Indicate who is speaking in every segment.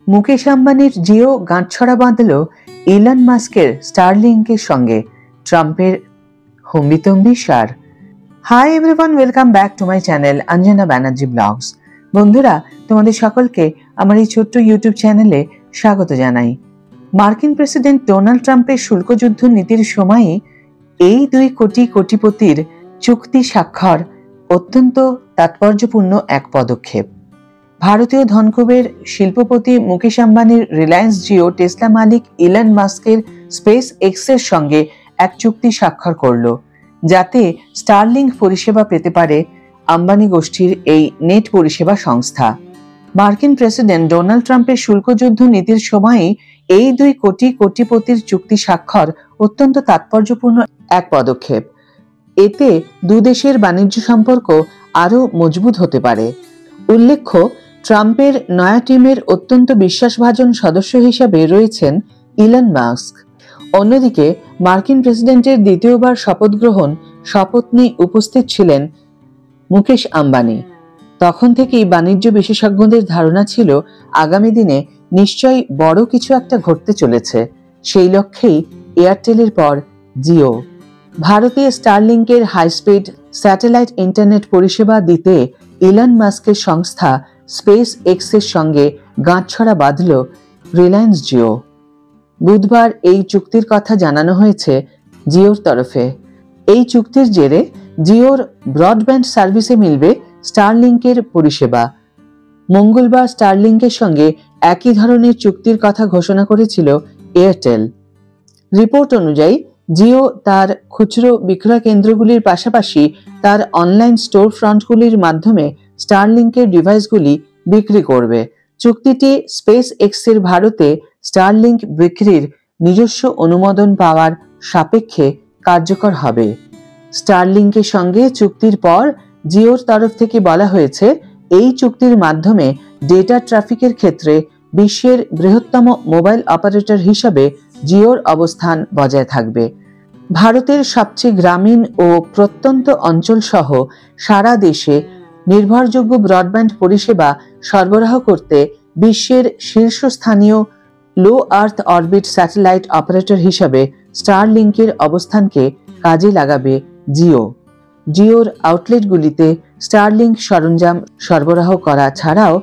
Speaker 1: মুকেশ আম্বানির জিও গাঁটছড়া বাঁধল ইলন মাস্কের স্টারলিংকের সঙ্গে, ট্রাম্পের হম্বিতম্বি সার। Hi everyone, welcome back to my channel Anjana Banerjee vlogs. বন্ধুরা, তোমাদের সকলকে আমার এই ছোট্ট ইউটিউব চ্যানেলে স্বাগত জানাই। মার্কিন প্রেসিডেন্ট ডোনাল্ড ট্রাম্পের শুল্কযুদ্ধ নীতির সময়ে এই 2 কোটি কোটিপতির চুক্তি স্বাক্ষর অত্যন্ত তাৎপর্যপূর্ণ এক পদক্ষেপ। ভারতীয় ধনকুবের শিল্পপতি মুকেশ আম্বানির রিলায়েন্স জিও, টেসলা মালিক ইলন মাস্কের স্পেস এক্সের সঙ্গে এক চুক্তি স্বাক্ষর করল, যাতে স্টারলিংক পরিষেবা পেতে পারে আম্বানি গোষ্ঠীর এই নেট পরিষেবা সংস্থা। মার্কিন প্রেসিডেন্ট ডোনাল্ড ট্রাম্পের শুল্কযুদ্ধ নীতির সময়ে এই 2 কোটি কোটিপতির চুক্তি স্বাক্ষর অত্যন্ত তাৎপর্যপূর্ণ এক পদক্ষেপ। এতে দুদেশের বাণিজ্য সম্পর্ক আরও মজবুত হতে পারে। উল্লেখ্য, ট্রাম্পের নয়া টিমের অত্যন্ত বিশ্বাসভাজন সদস্য হিসাবে রয়েছেন ইলন মাস্ক। অন্যদিকে মার্কিন প্রেসিডেন্টের দ্বিতীয়বার শপথ গ্রহণ শপথ নিয়ে উপস্থিত ছিলেন মুকেশ আম্বানি। তখন থেকেই বাণিজ্য বিশেষজ্ঞদের ধারণা ছিল আগামী দিনে নিশ্চয়ই বড় কিছু একটা ঘটতে চলেছে। সেই লক্ষ্যেই এয়ারটেলের পর জিও। ভারতে স্টারলিংকের হাইস্পিড স্যাটেলাইট ইন্টারনেট পরিষেবা দিতে ইলন মাস্কের সংস্থা স্পেস এক্সের সঙ্গে গাঁটছড়া বাঁধল রিলায়েন্স জিও। বুধবার এই চুক্তির কথা জানানো হয়েছে জিওর তরফে। এই চুক্তির জেরে জিওর ব্রডব্যান্ড সার্ভিসে মিলবে স্টারলিংকের পরিষেবা। মঙ্গলবার স্টারলিংকের সঙ্গে একই ধরনের চুক্তির কথা ঘোষণা করেছিল এয়ারটেল। রিপোর্ট অনুযায়ী জিও তার খুচরো বিক্রয় কেন্দ্রগুলির পাশাপাশি তার অনলাইন স্টোর ফ্রন্টগুলির মাধ্যমে স্টারলিংকের ডিভাইসগুলি বিক্রি করবে। চুক্তিটি স্পেস এক্সের ভারতে স্টারলিংক বিক্রির নিজস্ব অনুমোদন পাওয়ার সাপেক্ষে কার্যকর হবে। স্টারলিংকের সঙ্গে চুক্তির পর জিওর তরফ থেকে বলা হয়েছে, এই চুক্তির মাধ্যমে ডেটা ট্রাফিকের ক্ষেত্রে বিশ্বের বৃহত্তম মোবাইল অপারেটর হিসাবে জিওর অবস্থান বজায় থাকবে। ভারতের সবচেয়ে গ্রামীণ ও প্রত্যন্ত অঞ্চল সহ সারা দেশে নির্ভরযোগ্য ব্রডব্যান্ড পরিষেবা সরবরাহ করতে বিশ্বের শীর্ষস্থানীয় লো আর্থ অরবিট স্যাটেলাইট অপারেটর হিসাবে স্টারলিংকের অবস্থানকে কাজে লাগাবে জিও। জিওর আউটলেটগুলিতে স্টারলিংক সরঞ্জাম সরবরাহ করা ছাড়াও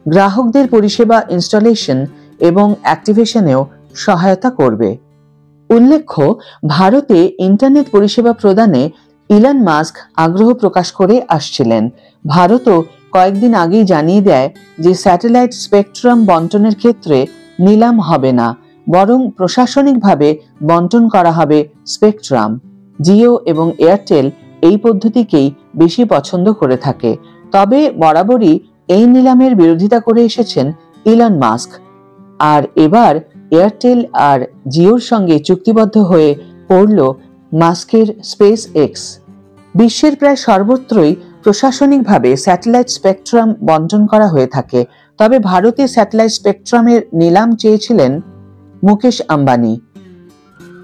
Speaker 1: গ্রাহকদের পরিষেবা ইনস্টলেশন এবং অ্যাক্টিভেশনেও সহায়তা করবে। উল্লেখ্য, ভারতে ইন্টারনেট পরিষেবা প্রদানে ইলন মাস্ক আগ্রহ প্রকাশ করে আসছিলেন। ভারতও কয়েকদিন আগেই জানিয়ে দেয় যে স্যাটেলাইট স্পেকট্রাম বন্টনের ক্ষেত্রে নিলাম হবে না, বরং প্রশাসনিকভাবে বন্টন করা হবে স্পেকট্রাম। জিও এবং এয়ারটেল এই পদ্ধতিকেই বেশি পছন্দ করে থাকে। তবে বরাবরই এই নিলামের বিরোধিতা করে এসেছেন ইলন মাস্ক। আর এবার এয়ারটেল আর জিওর সঙ্গে চুক্তিবদ্ধ হয়ে পড়ল মাস্কের স্পেস এক্স। বিশ্বের প্রায় সর্বত্রই প্রশাসনিকভাবে স্যাটেলাইট স্পেকট্রাম বন্টন করা হয়ে থাকে। তবে ভারতে স্যাটেলাইট স্পেকট্রামের নিলাম চেয়েছিলেন মুকেশ আম্বানি।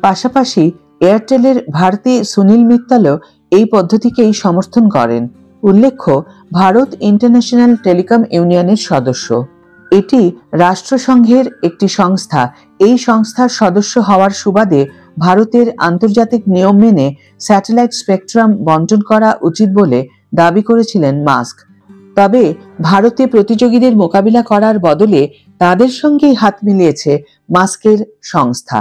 Speaker 1: পাশাপাশি এয়ারটেলের ভারতী সুনীল মিত্তালও এই পদ্ধতিকেই সমর্থন করেন। উল্লেখ্য, ভারত ইন্টারন্যাশনাল টেলিকম ইউনিয়নের সদস্য। এটি রাষ্ট্রসংঘের একটি সংস্থা। এই সংস্থার সদস্য হওয়ার সুবাদে ভারতের আন্তর্জাতিক নিয়ম মেনে স্যাটেলাইট স্পেকট্রাম বন্টন করা উচিত বলে দাবি করেছিলেন মাস্ক। তবে ভারতে প্রতিযোগীদের মোকাবিলা করার বদলে তাদের সঙ্গেই হাত মিলিয়েছে মাস্কের সংস্থা।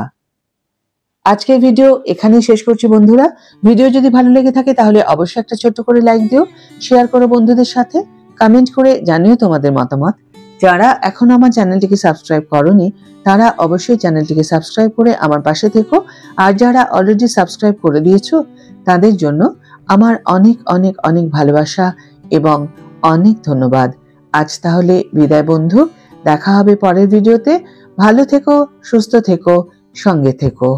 Speaker 1: আজকের ভিডিও এখানেই শেষ করছি বন্ধুরা। ভিডিও যদি ভালো লেগে থাকে তাহলে অবশ্যই একটা ছোট্ট করে লাইক দিও, শেয়ার করো বন্ধুদের সাথে, কমেন্ট করে জানিও তোমাদের মতামত। যারা এখনো আমার চ্যানেলটিকে সাবস্ক্রাইব করোনি তারা অবশ্যই চ্যানেলটিকে সাবস্ক্রাইব করে আমার পাশে থেকো। আর যারা অলরেডি সাবস্ক্রাইব করে দিয়েছো তাদের জন্য আমার অনেক অনেক অনেক ভালোবাসা এবং অনেক ধন্যবাদ। আজ তাহলে বিদায় বন্ধু, দেখা হবে পরের ভিডিওতে। ভালো থেকো, সুস্থ থেকো, সঙ্গে থেকো।